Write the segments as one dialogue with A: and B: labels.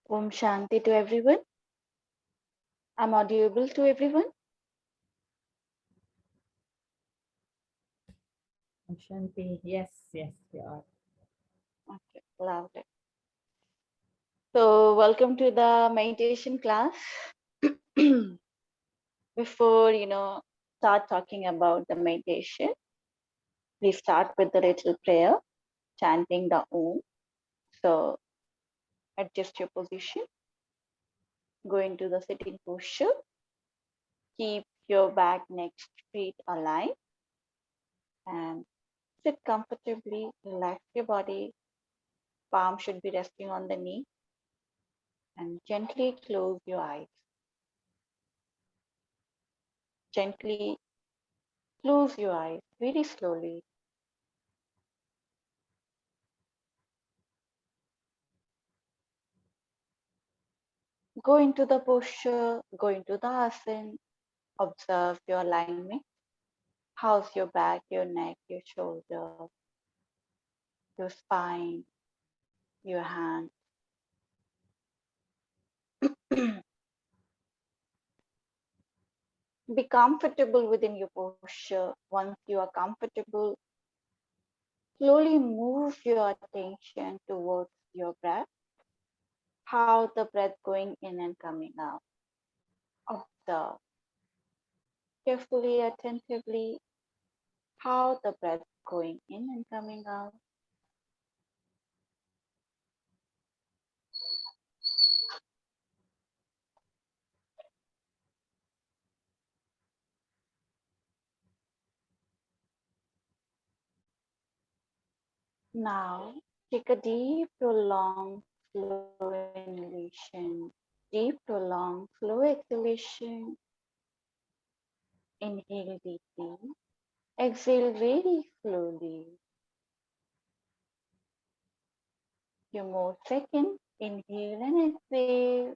A: Om Shanti to everyone. I'm audible to everyone.
B: Shanti, yes, you are.
A: Okay, lovely. So, welcome to the meditation class. Before start talking about the meditation, we start with the little prayer, chanting the Om. So, adjust your position, go into the sitting posture, keep your back, neck, feet aligned, and sit comfortably. Relax your body. Palm should be resting on the knee, and gently close your eyes. Gently close your eyes very slowly. Go into the posture, go into the asana. Observe your alignment. How's your back, your neck, your shoulder, your spine, your hand. Be comfortable within your posture. Once you are comfortable, slowly move your attention towards your breath. How the breath going in and coming out. Observe carefully, attentively, how the breath going in and coming out. Now, take a deep, prolonged, slow inhalation, deep, prolonged, slow exhalation. Inhale deeply, exhale very slowly. Few more seconds, inhale and exhale.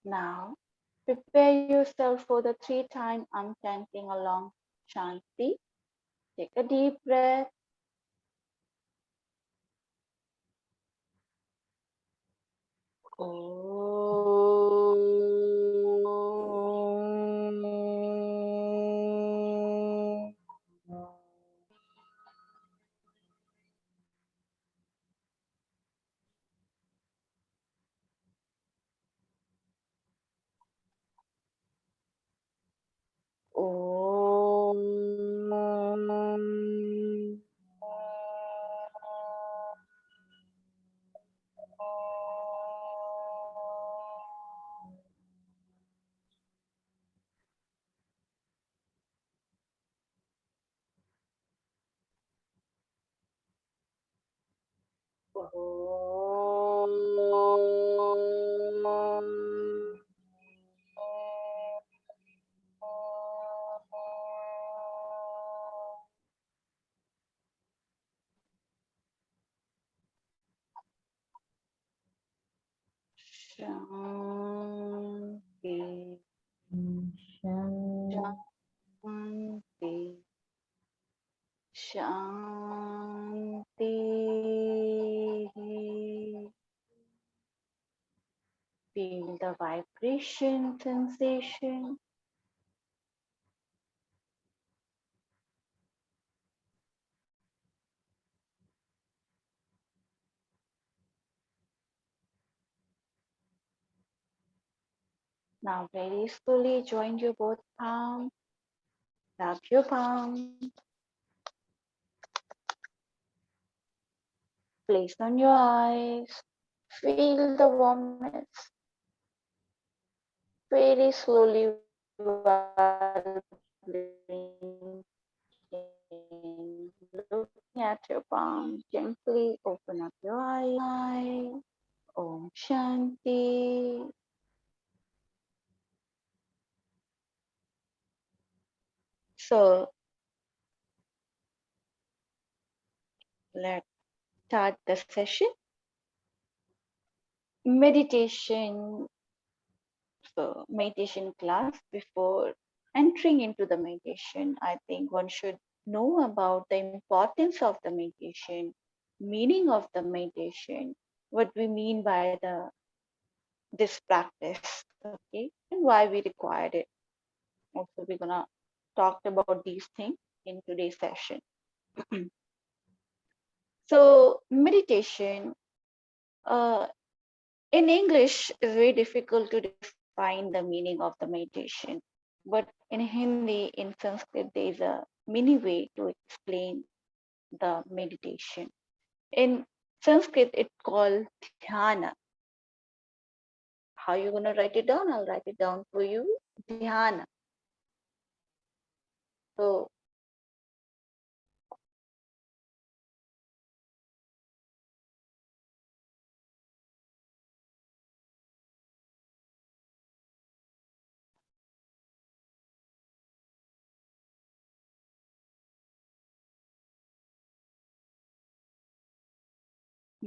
A: Now, prepare yourself for the 3-time chanting along Shanti. Take a deep breath. Shanti, Shanti, Shanti. Feel the vibration sensation. Now very slowly join your both palms. Rub your palms. Place on your eyes. Feel the warmness. Very slowly while looking at your palm, gently open up your eyes. Om Shanti. So let's start the session. Meditation, so meditation class. Before entering into the meditation, I think one should know about the importance of the meditation, meaning of the meditation, what we mean by this practice, okay, and why we required it. Also, we're gonna talk about these things in today's session. So meditation, uh, in English, is very difficult to define the meaning of the meditation. But in Hindi, in Sanskrit, there is a mini way to explain the meditation. In Sanskrit, it's called dhyana. How you gonna write it down? I'll write it down for you. Dhyana. So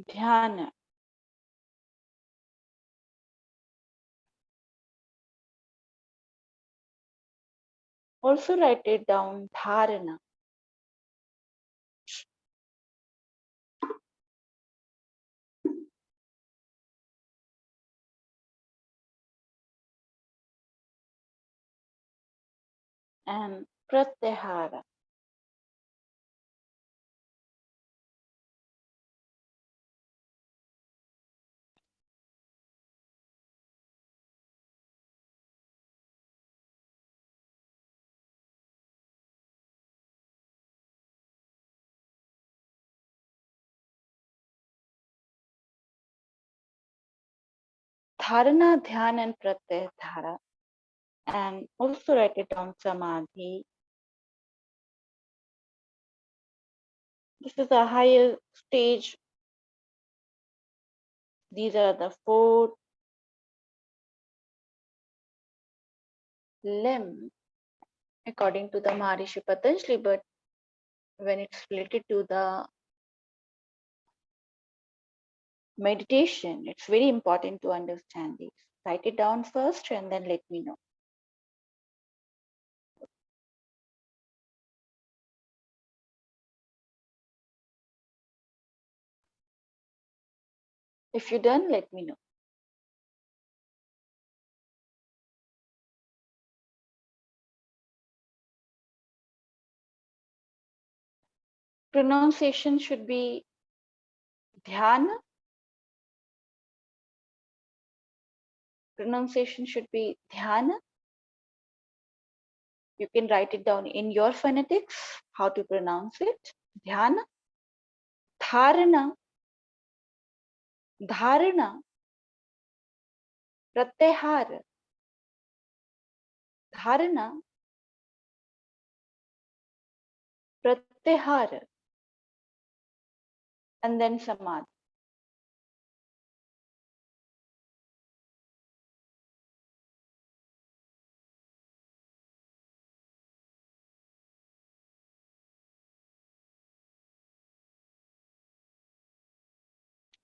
A: dhyana. Also write it down dharana. And pratyahara. Dharana, dhyan, and pratyahara. And also write it down samadhi. This is a higher stage. These are the four limbs according to the Maharishi Patanjali, but when it's related to the meditation, it's very important to understand these. Write it down first and then let me know. If you're done, let me know. Pronunciation should be dhyana. Pronunciation should be dhyana. You can write it down in your phonetics, how to pronounce it. Dhyana. Dharana. Dharana. Pratyahara. Dharana. Pratyahara. And then samadhi.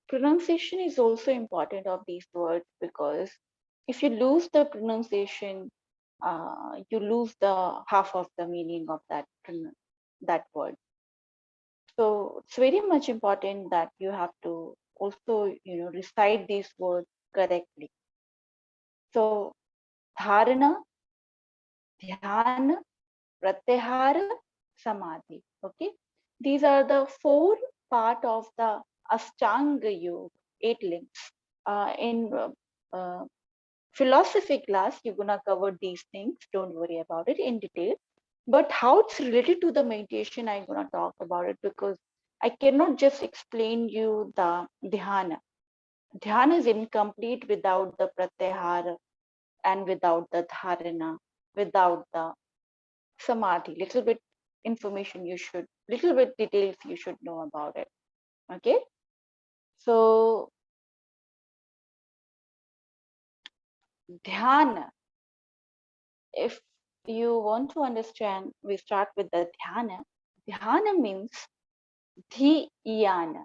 A: Pronunciation is also important of these words, because if you lose the pronunciation, you lose the half of the meaning of that word. So it's very much important that you have to also, recite these words correctly. So dharana, dhyana, pratyahara, samadhi. Okay, these are the four part of the Ashtanga Yoga, 8 limbs. In philosophy class, you're gonna cover these things. Don't worry about it in detail. But how it's related to the meditation, I'm gonna talk about it, because I cannot just explain you the dhyana. Dhyana is incomplete without the pratyahara and without the dharana, without the samadhi. Little bit information you should, little bit details you should know about it. Okay, so dhyana, if you want to understand, we start with the dhyana. Dhyana means dhyana.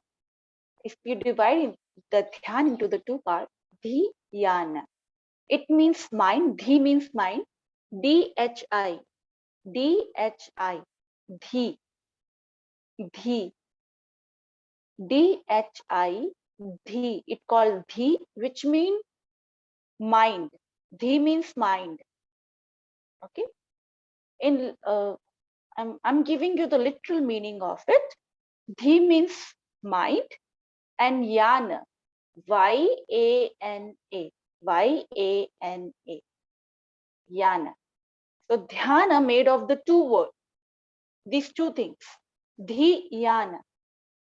A: if you divide the dhyan into the two parts, dhyana, it means mind. Dhi means mind. dhi, dhi, dhi, dhi, dhi, dhi. It called dhi, which means mind. Dhi means mind. Okay. I'm giving you the literal meaning of it. Dhi means mind, and yana, Y-A-N-A, Y-A-N-A, yana. So dhyana made of the two words, these two things. Dhi yana.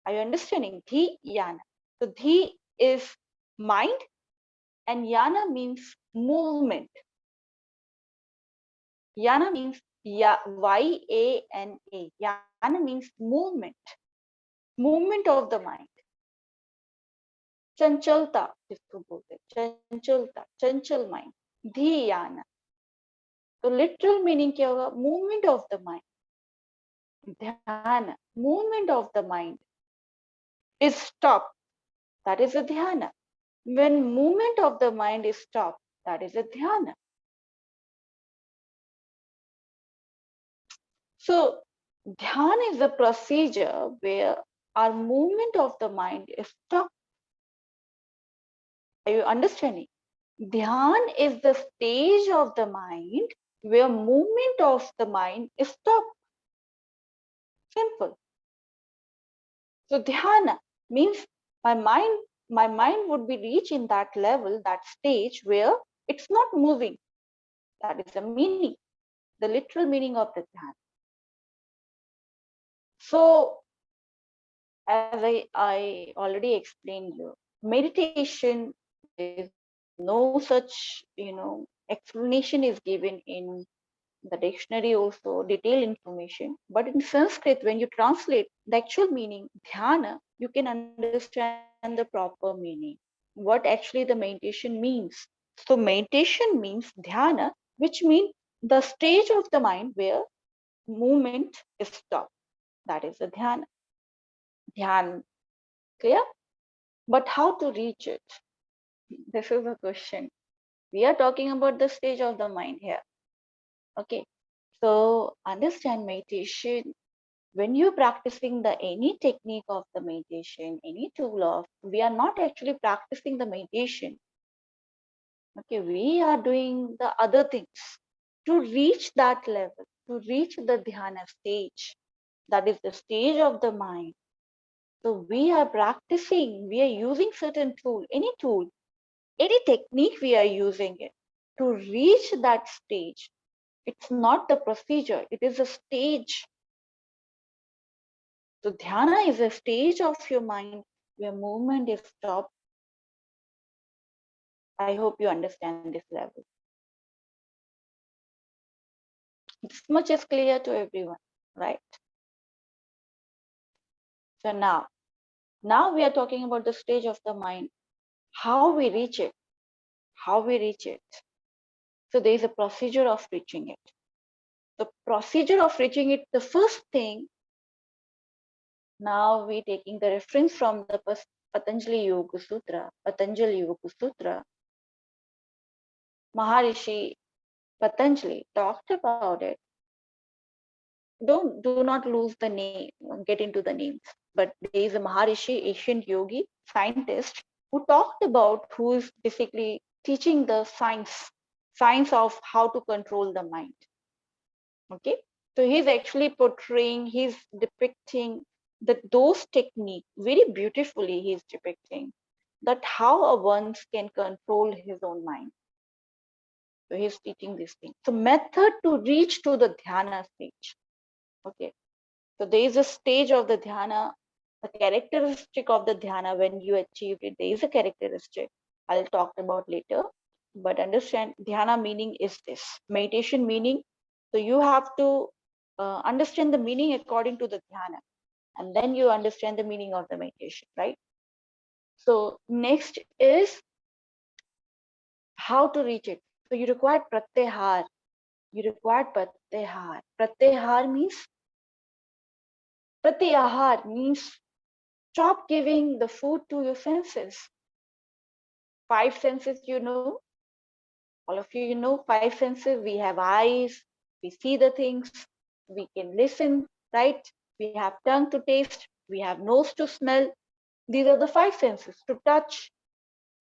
A: Are you understanding? Dhi yana. So dhi is mind, and yana means movement. Yana means Y-A-N-A. Yana means movement. Movement of the mind. चंचलता जिसको बोलते हैं, चंचलता, चंचल mind, धियाना. तो literal meaning क्या होगा? Movement of the mind. Dhyan, movement of the mind is stopped, that is a dhyana. When movement of the mind is stopped, that is a dhyana. So dhyana is a procedure where our movement of the mind is stopped. Are you understanding? Dhyan is the stage of the mind where movement of the mind is stopped. Simple. So dhyana means my mind would be reached in that level, that stage where it's not moving. That is the meaning, the literal meaning of the dhyana. So as I already explained you, meditation, there is no such, explanation is given in the dictionary, also detailed information. But in Sanskrit, when you translate the actual meaning, dhyana, you can understand the proper meaning, what actually the meditation means. So meditation means dhyana, which means the stage of the mind where movement is stopped. That is the dhyana. Dhyan, clear? But how to reach it? This is a question. We are talking about the stage of the mind here. Okay. So understand meditation. When you're practicing the any technique of the meditation, any tool of, we are not actually practicing the meditation. Okay, we are doing the other things to reach that level, to reach the dhyana stage. That is the stage of the mind. So we are practicing, we are using certain tool, any technique we are using it to reach that stage. It's not the procedure, it is a stage. So dhyana is a stage of your mind where movement is stopped. I hope you understand this level. This much is clear to everyone, right? So now we are talking about the stage of the mind, how we reach it, how we reach it. So there is a procedure of reaching it. The procedure of reaching it, the first thing, now we're taking the reference from the Patanjali Yoga Sutra. Patanjali Yoga Sutra. Maharishi Patanjali talked about it. Do not lose the name, get into the names. But there is a Maharishi, ancient yogi, scientist, who talked about, who is basically teaching the science of how to control the mind. Okay, so he's actually portraying, he's depicting those techniques very beautifully. He's depicting that how a one can control his own mind. So he's teaching this thing. So method to reach to the dhyana stage. Okay, so there is a stage of the dhyana, the characteristic of the dhyana. When you achieve it, there is a characteristic I'll talk about later. But understand, dhyana meaning is this, meditation meaning. So you have to understand the meaning according to the dhyana, and then you understand the meaning of the meditation, right? So next is how to reach it. So you require pratyahar. You require pratyahar. Pratyahar means Stop giving the food to your senses. Five senses, all of you know five senses. We have eyes, we see the things, we can listen, right? We have tongue to taste, we have nose to smell. These are the five senses. To touch,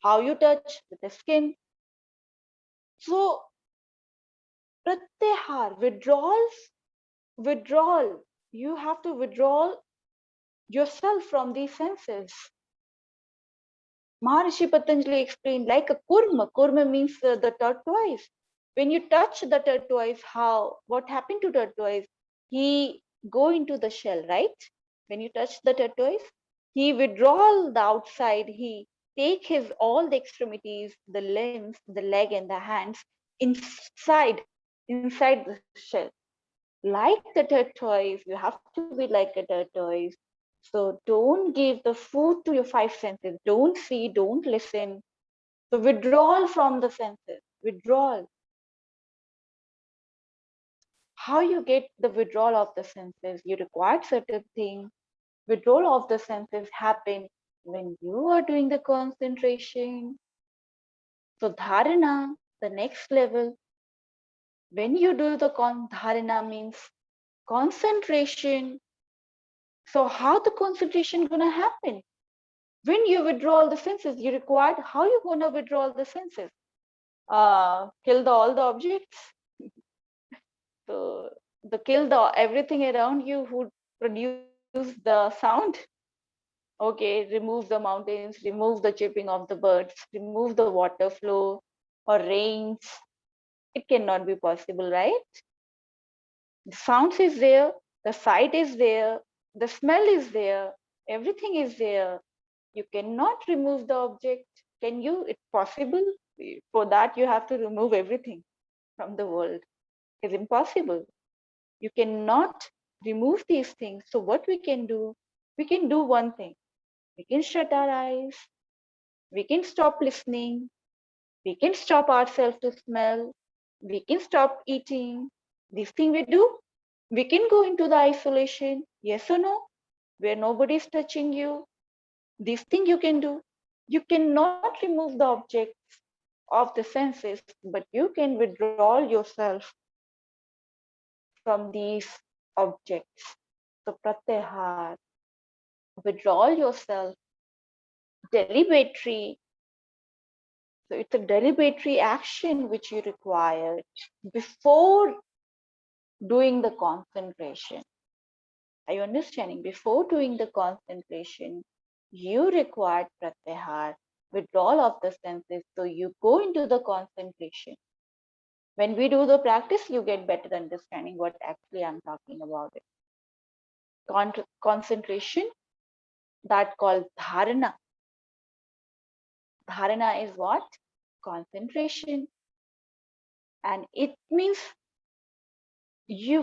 A: how you touch with the skin. So pratyahar, withdrawal. You have to withdraw yourself from these senses. Maharishi Patanjali explained like a kurma. Kurma means the tortoise. When you touch the tortoise, what happened to tortoise? He go into the shell, right? When you touch the tortoise, he withdraw the outside. He take his all the extremities, the limbs, the leg and the hands inside the shell. Like the tortoise, you have to be like a tortoise. So don't give the food to your five senses. Don't see, don't listen. So withdrawal from the senses. Withdrawal. How you get the withdrawal of the senses? You require certain things. Withdrawal of the senses happen when you are doing the concentration. So dharana, the next level. When you do the dharana means concentration. So how the concentration gonna happen? When you withdraw the senses, you required how you gonna withdraw the senses? Kill all the objects. So kill the everything around you who produce the sound. Okay, remove the mountains, remove the chirping of the birds, remove the water flow or rains. It cannot be possible, right? The sounds is there, the sight is there, the smell is there, everything is there. You cannot remove the object. Can you? It's possible. For that, you have to remove everything from the world. It's impossible. You cannot remove these things. So what we can do? We can do one thing. We can shut our eyes. We can stop listening. We can stop ourselves to smell. We can stop eating. This thing we do. We can go into the isolation. Yes or no? Where nobody is touching you. This thing you can do. You cannot remove the objects of the senses, but you can withdraw yourself from these objects. So pratyahar, withdraw yourself, deliberatory. So it's a deliberatory action which you require before doing the concentration. Are you understanding? Before doing the concentration, you require pratyahar, withdrawal of the senses. So you go into the concentration. When we do the practice, you get better understanding what actually I'm talking about it. Concentration, that called dharana. Dharana is what? Concentration. And it means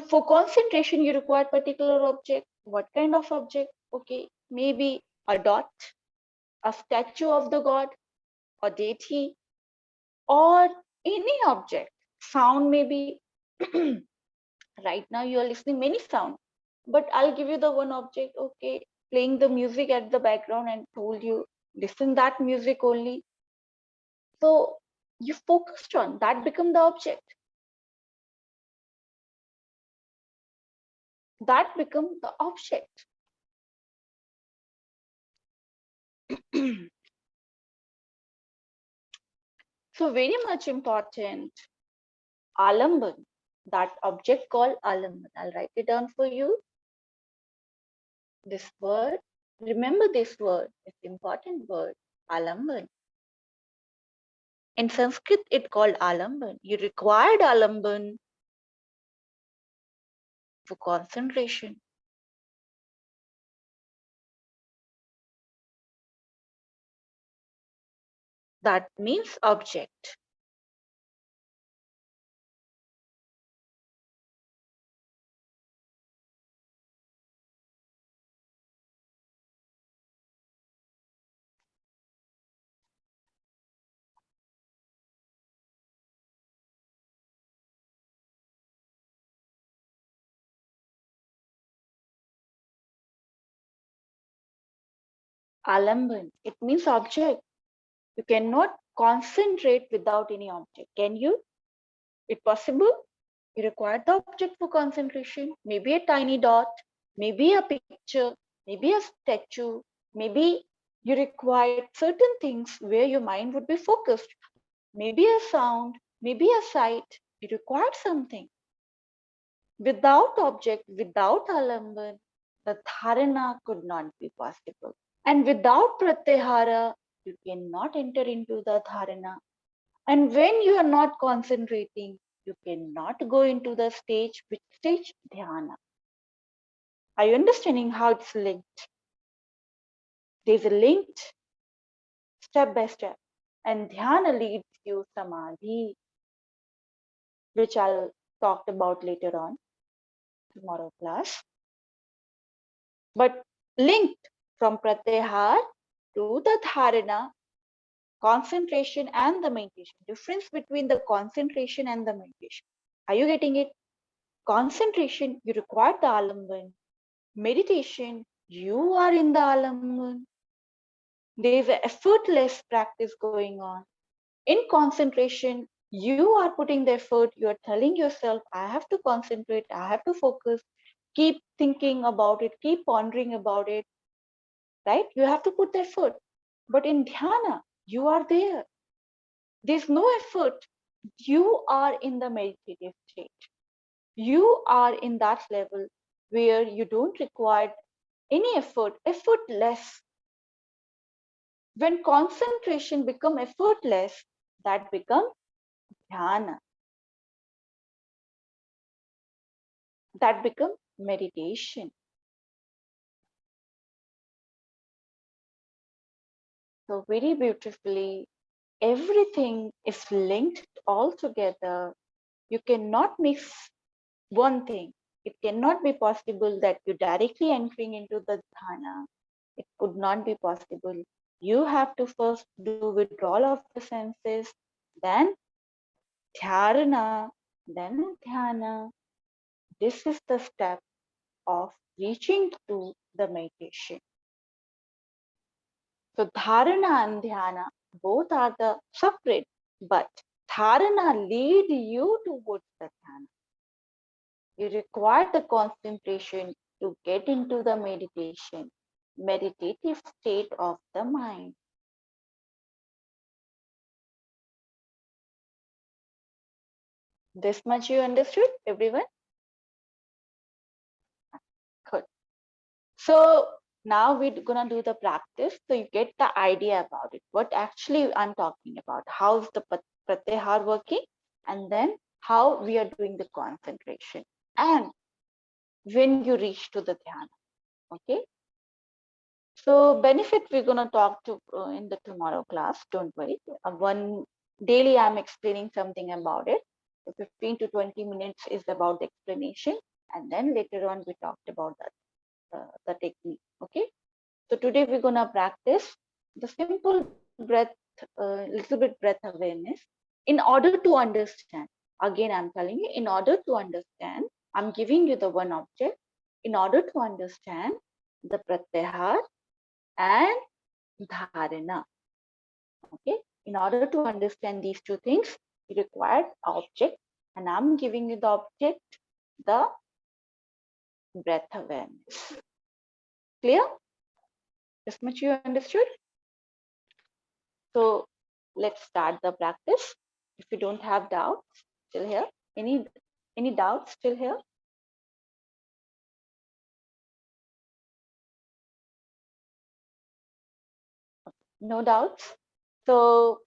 A: for concentration, you require particular object. What kind of object? Okay, maybe a dot, a statue of the god or deity, or any object. Sound maybe. Right now you are listening many sound, but I'll give you the one object. Okay, playing the music at the background and told you listen that music only. So you focused on that, become the object. That become the object. So very much important, alamban, that object called alamban. I'll write it down for you. This word, remember this word, it's important word, alamban. In Sanskrit, it called alamban. You required alamban for concentration. That means object. Alamban, it means object. You cannot concentrate without any object. Can you? It possible? You require the object for concentration. Maybe a tiny dot, maybe a picture, maybe a statue, maybe you require certain things where your mind would be focused. Maybe a sound, maybe a sight. You require something. Without object, without alamban, the dharana could not be possible. And without pratyahara, you cannot enter into the dharana. And when you are not concentrating, you cannot go into the stage, which stage? Dhyana. Are you understanding how it's linked? There's a linked step by step. And dhyana leads you samadhi, which I'll talk about later on tomorrow class. But linked from pratyahar to the dharana, concentration and the meditation. Difference between the concentration and the meditation. Are you getting it? Concentration, you require the alamban. Meditation, you are in the alamban. There is an effortless practice going on. In concentration, you are putting the effort. You are telling yourself, I have to concentrate, I have to focus, keep thinking about it, keep pondering about it, right? You have to put the effort. But in dhyana, you are there. There's no effort. You are in the meditative state. You are in that level where you don't require any effort, effortless. When concentration becomes effortless, that becomes dhyana. That becomes meditation. So very beautifully, everything is linked all together. You cannot miss one thing. It cannot be possible that you directly entering into the dhyana. It could not be possible. You have to first do withdrawal of the senses, then dharana, then dhyana. This is the step of reaching to the meditation. So dharana and dhyana both are the separate, but dharana lead you towards the dhyana. You require the concentration to get into the meditation, meditative state of the mind. This much you understood, everyone? Good. So now we're gonna do the practice, so you get the idea about it. What actually I'm talking about? How's the pratyahar working, and then how we are doing the concentration, and when you reach to the dhyana. Okay. So benefit we're gonna talk to in the tomorrow class. Don't worry. One daily I'm explaining something about it. So 15 to 20 minutes is about the explanation, and then later on we talked about that the technique. Okay. So today we're gonna practice the simple breath, little bit breath awareness. In order to understand, again I'm telling you, in order to understand, I'm giving you the one object. In order to understand the pratyahar and dharana. Okay. In order to understand these two things, you require object, and I'm giving you the object, the breath awareness. Clear? This much you understood? So let's start the practice. If you don't have doubts still here, any doubts still here? No doubts. So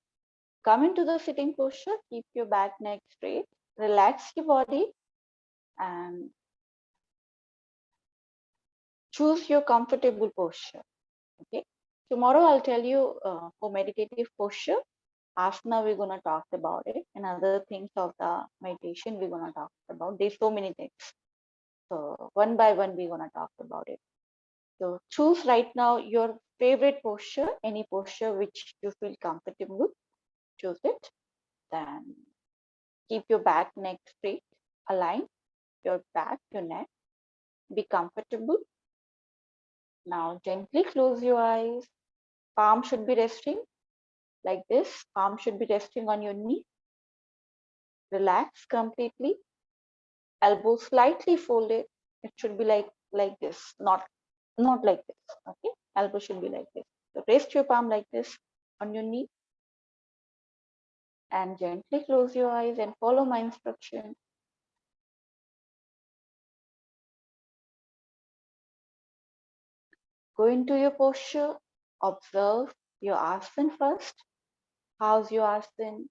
A: come into the sitting posture, keep your back neck straight, relax your body, and choose your comfortable posture. Okay. Tomorrow I'll tell you for meditative posture. Asana we're gonna talk about it, and other things of the meditation we're gonna talk about. There's so many things. So one by one we're gonna talk about it. So choose right now your favorite posture, any posture which you feel comfortable. Choose it. Then keep your back neck straight, align your back, your neck. Be comfortable. Now gently close your eyes. Palm should be resting like this. Palm should be resting on your knee. Relax completely. Elbow slightly folded. It should be like this, not like this. Okay, elbow should be like this. So rest your palm like this on your knee and gently close your eyes and follow my instruction. Go into your posture. Observe your asana first. How's your asana?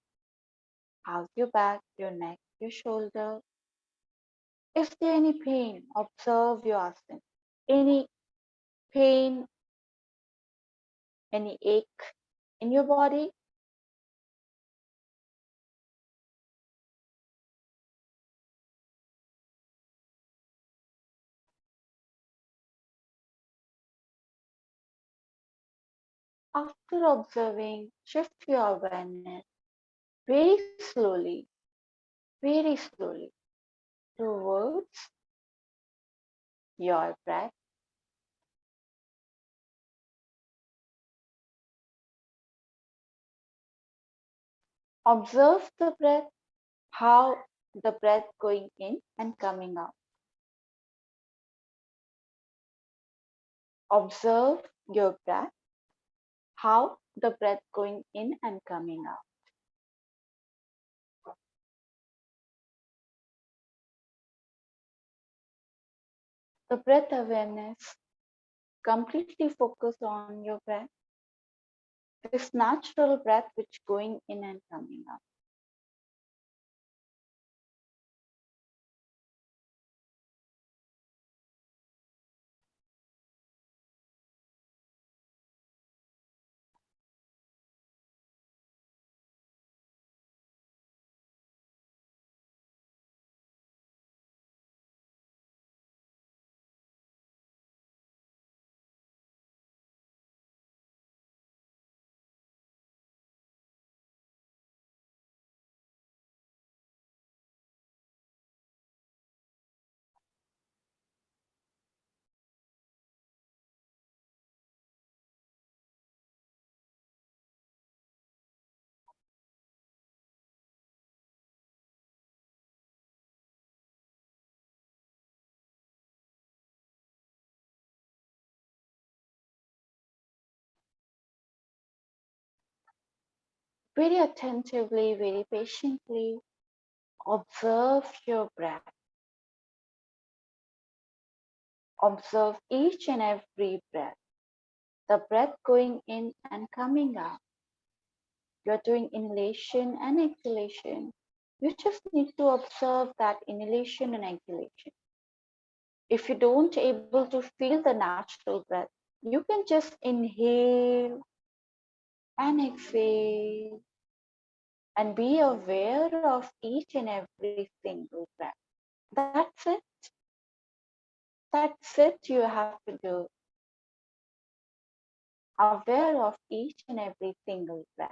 A: How's your back, your neck, your shoulder? Is there any pain? Observe your asana. Any pain, any ache in your body? After observing, shift your awareness very slowly towards your breath. Observe the breath, how the breath going in and coming out. Observe your breath, how the breath going in and coming out. The breath awareness completely focus on your breath, this natural breath which going in and coming out. Very attentively, very patiently, observe your breath. Observe each and every breath. The breath going in and coming out. You're doing inhalation and exhalation. You just need to observe that inhalation and exhalation. If you don't able to feel the natural breath, you can just inhale and exhale and be aware of each and every single breath. That's it. That's it you have to do. Aware of each and every single breath.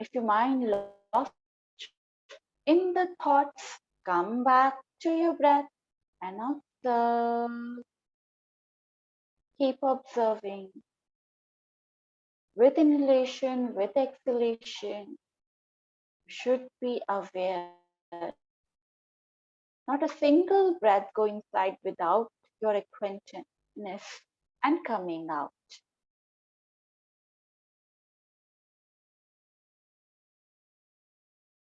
A: If your mind lost in the thoughts, come back to your breath and observe. Keep observing. With inhalation, with exhalation, you should be aware. Not a single breath going inside without your acquaintedness and coming out.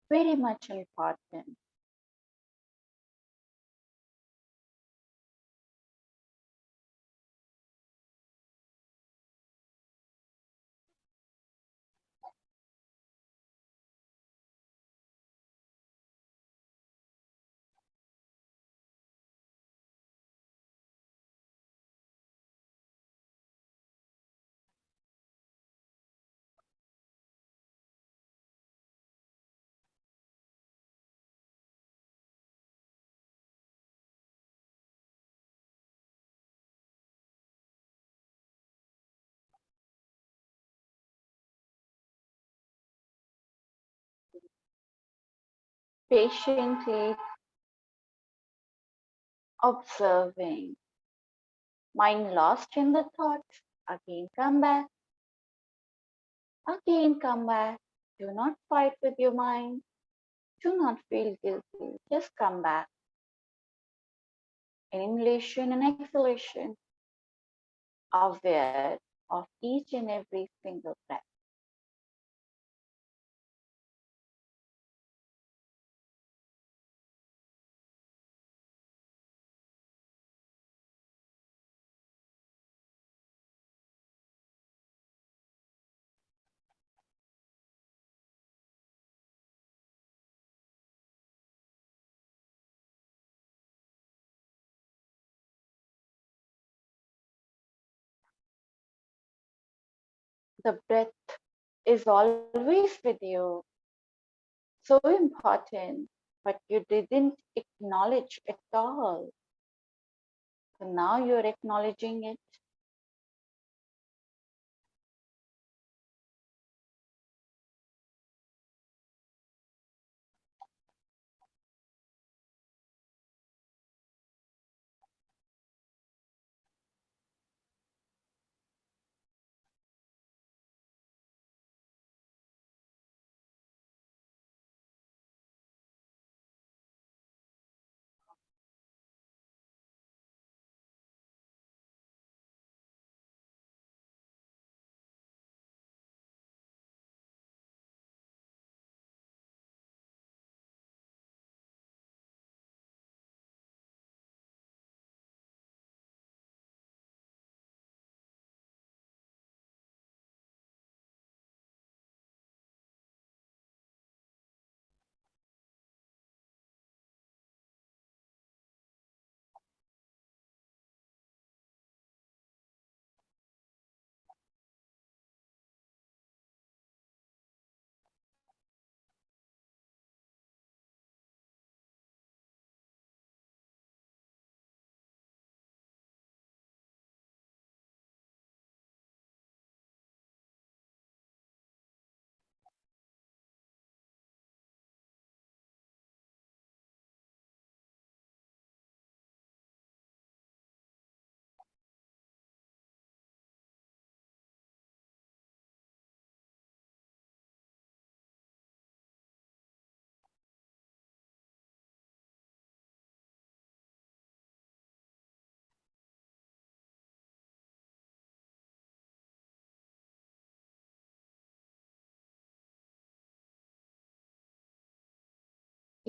A: Very much important. Patiently observing. Mind lost in the thoughts, again come back, again come back. Do not fight with your mind. Do not feel guilty. Just come back. Inhalation and exhalation, aware of each and every single breath. The breath is always with you, so important, but you didn't acknowledge it all. So now you're acknowledging it.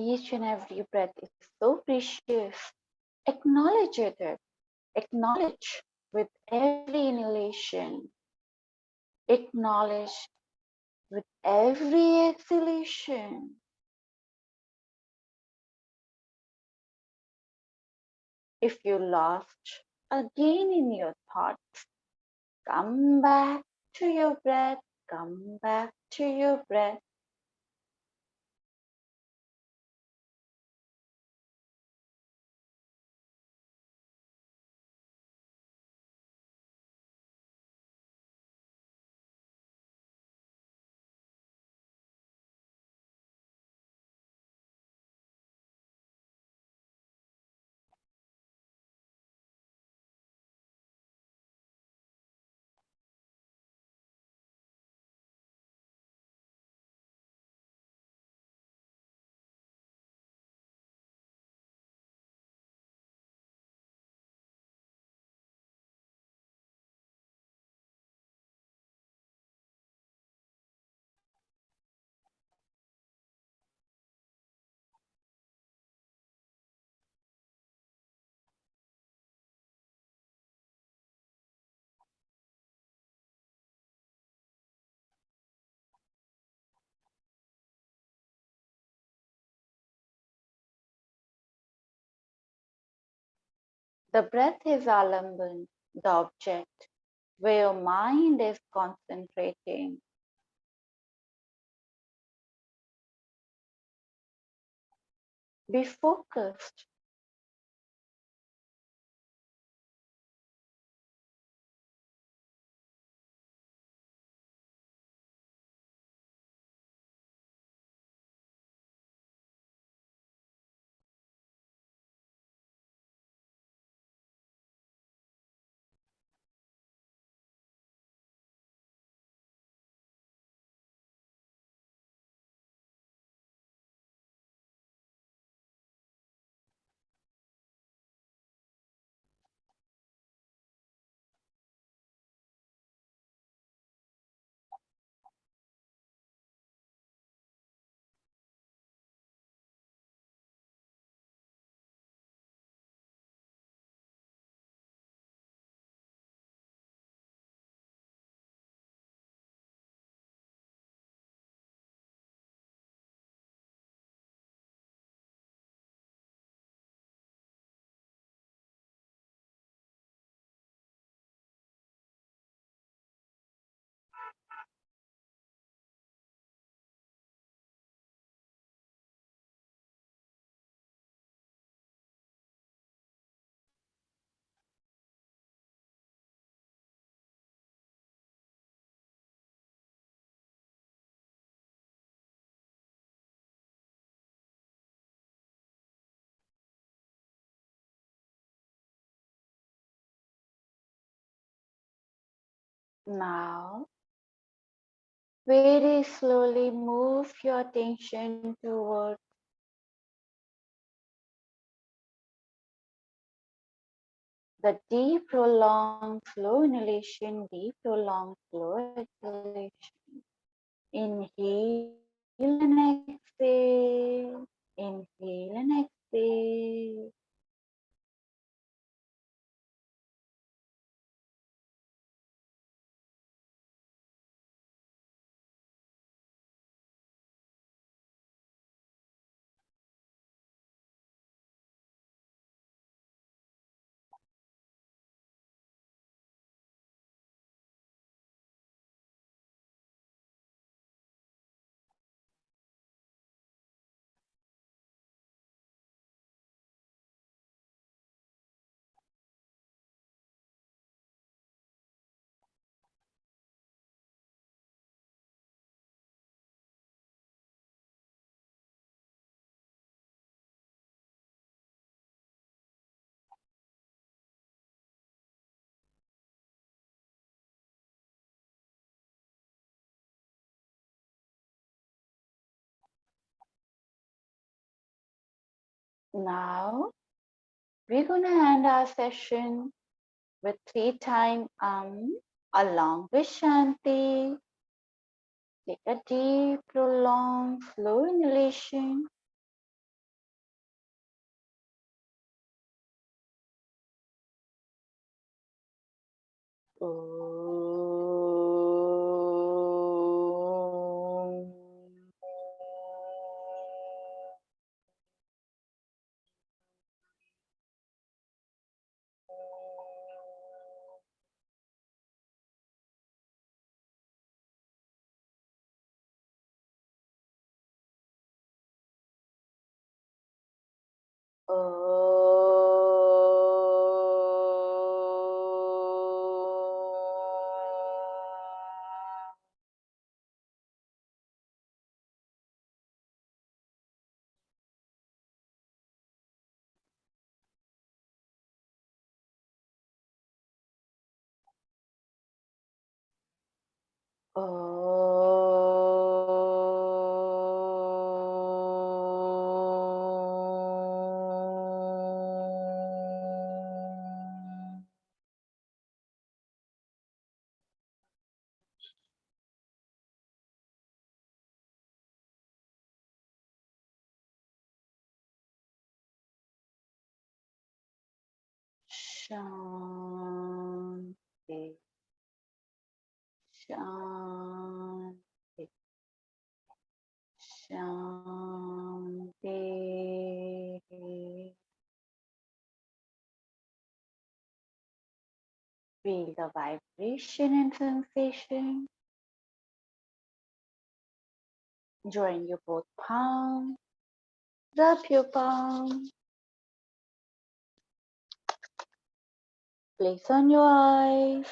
A: Each and every breath is so precious. Acknowledge it. Acknowledge with every inhalation. Acknowledge with every exhalation. If you lost again in your thoughts, come back to your breath. Come back to your breath. The breath is alamban, the object where your mind is concentrating. Be focused. Now, very slowly move your attention towards the deep, prolonged, slow inhalation, deep, prolonged, slow exhalation. Inhale and exhale. Inhale and exhale. Now, we're going to end our session with 3 times along with Shanti. Take a deep, prolonged, slow inhalation. Shanti, Shanti, Shanti. Feel the vibration and sensation. Join your both palms. Rub your palm. Place on your eyes.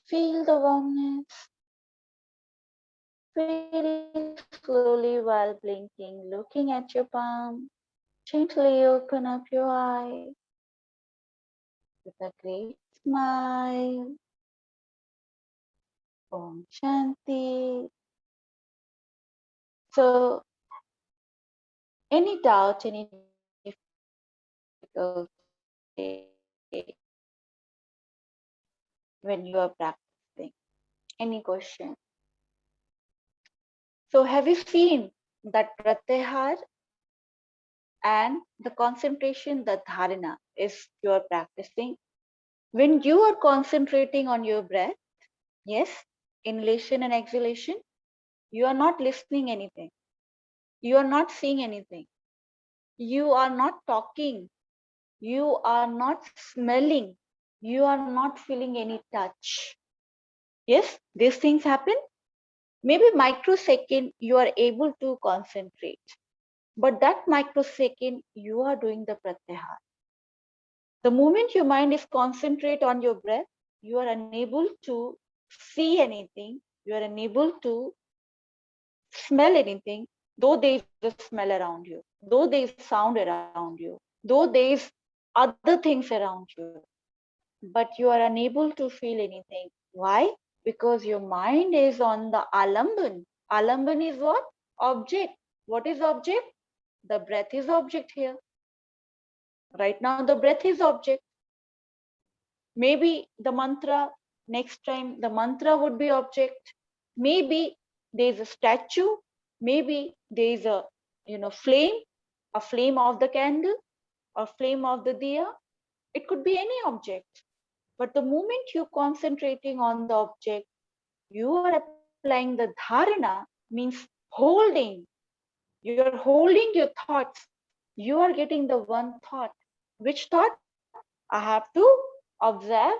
A: Feel the warmness. Very slowly while blinking, looking at your palm. Gently open up your eyes with a great smile. Om Shanti. So, any doubt, any difficulty when you are practicing? Any question? So, have you seen that pratyahar and the concentration, the dharana, is you are practicing? When you are concentrating on your breath, yes, inhalation and exhalation, you are not listening anything. You are not seeing anything. You are not talking. You are not smelling. You are not feeling any touch. Yes, these things happen. Maybe microsecond you are able to concentrate. But that microsecond you are doing the pratyahar. The moment your mind is concentrate on your breath, you are unable to see anything. You are unable to smell anything, though there is a smell around you, though there is sound around you, though there is other things around you. but you are unable to feel anything. Why? Because your mind is on the alamban. Alamban is what? Object. What is object? The breath is object here. Right now, the breath is object. Maybe the mantra, next time the mantra would be object. Maybe there's a statue. Maybe there's a flame, a flame of the candle, or flame of the diya. It could be any object. But the moment you're concentrating on the object, you are applying the dharana, means holding. You're holding your thoughts. You are getting the one thought. Which thought? I have to observe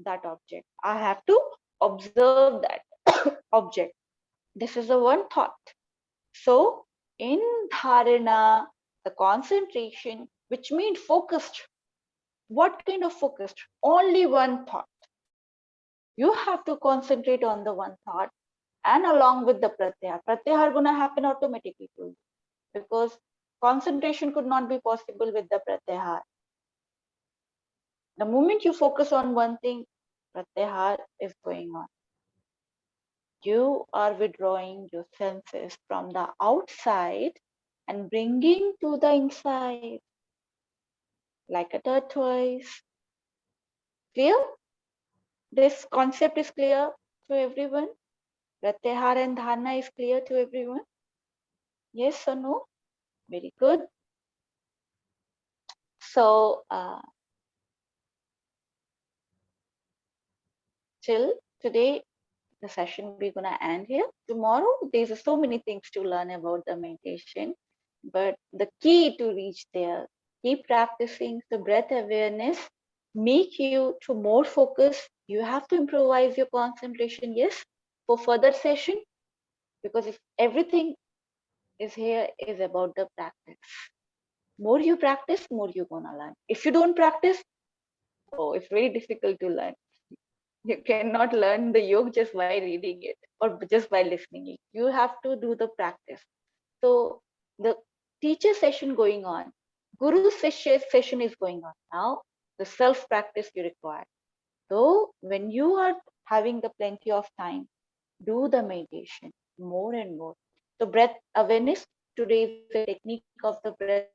A: that object. I have to observe that object. This is the one thought. So in dharana, the concentration, which means focused. What kind of focused? Only one thought. You have to concentrate on the one thought, and along with the pratyahara. Pratyahara are going to happen automatically to you, because concentration could not be possible with the pratyahara. The moment you focus on one thing, pratyahara is going on. You are withdrawing your senses from the outside and bringing to the inside, like a tortoise. Clear? This concept is clear to everyone? Pratyahara and dharana is clear to everyone? Yes or no? Very good. So, till today, the session we're gonna end here. Tomorrow, there's so many things to learn about the meditation, but the key to reach there, keep practicing the breath awareness, make you to more focus. You have to improvise your concentration, yes, for further session, because if everything is here is about the practice. More you practice, more you're gonna learn. If you don't practice, oh, it's very difficult to learn. You cannot learn the yoga just by reading it or just by listening it. You have to do the practice. So the teacher session going on, guru session is going on. Now the self practice you require. So when you are having the plenty of time, do the meditation more and more. So breath awareness, today is the technique of the breath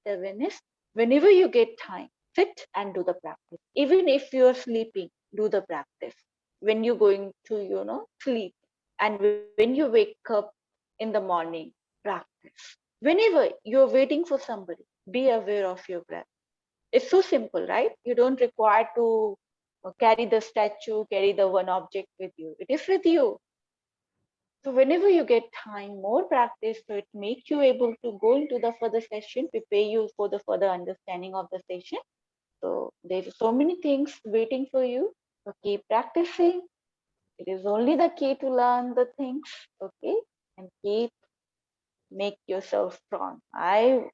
A: awareness. Whenever you get time, sit and do the practice. Even if you are sleeping, do the practice. When you're going to sleep, and when you wake up in the morning, practice. Whenever you're waiting for somebody, be aware of your breath. It's so simple, right? You don't require to carry the statue, carry the one object with you. It is with you. So whenever you get time, more practice, so it makes you able to go into the further session, prepare you for the further understanding of the session. So there's so many things waiting for you. So keep practicing. It is only the key to learn the things, okay? And make yourself strong. I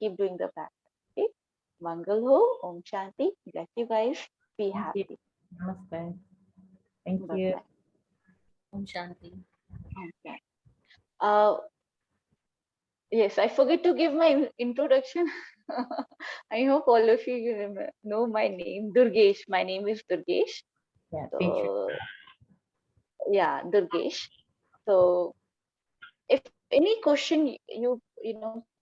A: keep doing the practice, okay? Mangal ho, Om Shanti. Bless you guys. Be
B: Thank
A: happy.
B: you. Namaste. Thank
A: Bye
B: you.
A: bye.
C: Om Shanti.
A: Okay. Yes, I forget to give my introduction. I hope all of you know my name, Durgesh. My name is Durgesh.
B: Yeah, teacher.
A: So, yeah, Durgesh. So, if any question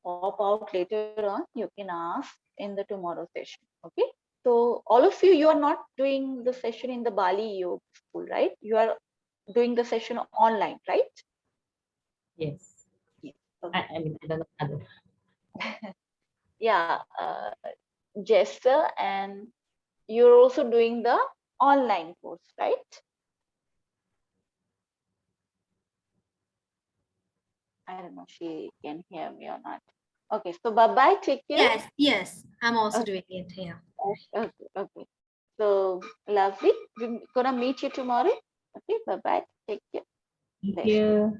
A: pop out later on, you can ask in the tomorrow session. Okay. So, all of you are not doing the session in the Bali yoga school, right? You are doing the session online, right?
B: Yes.
A: Yes. Okay.
B: I mean, I don't know other.
A: Yeah, Jester, and you're also doing the online course, right? I don't know if she can hear me or not. Okay, so bye-bye, take care.
C: Yes. I'm also
A: Okay.
C: doing it here.
A: Okay. So lovely. We're gonna meet you tomorrow. Okay, bye-bye. Take care.
B: Thank
A: Bless.
B: you.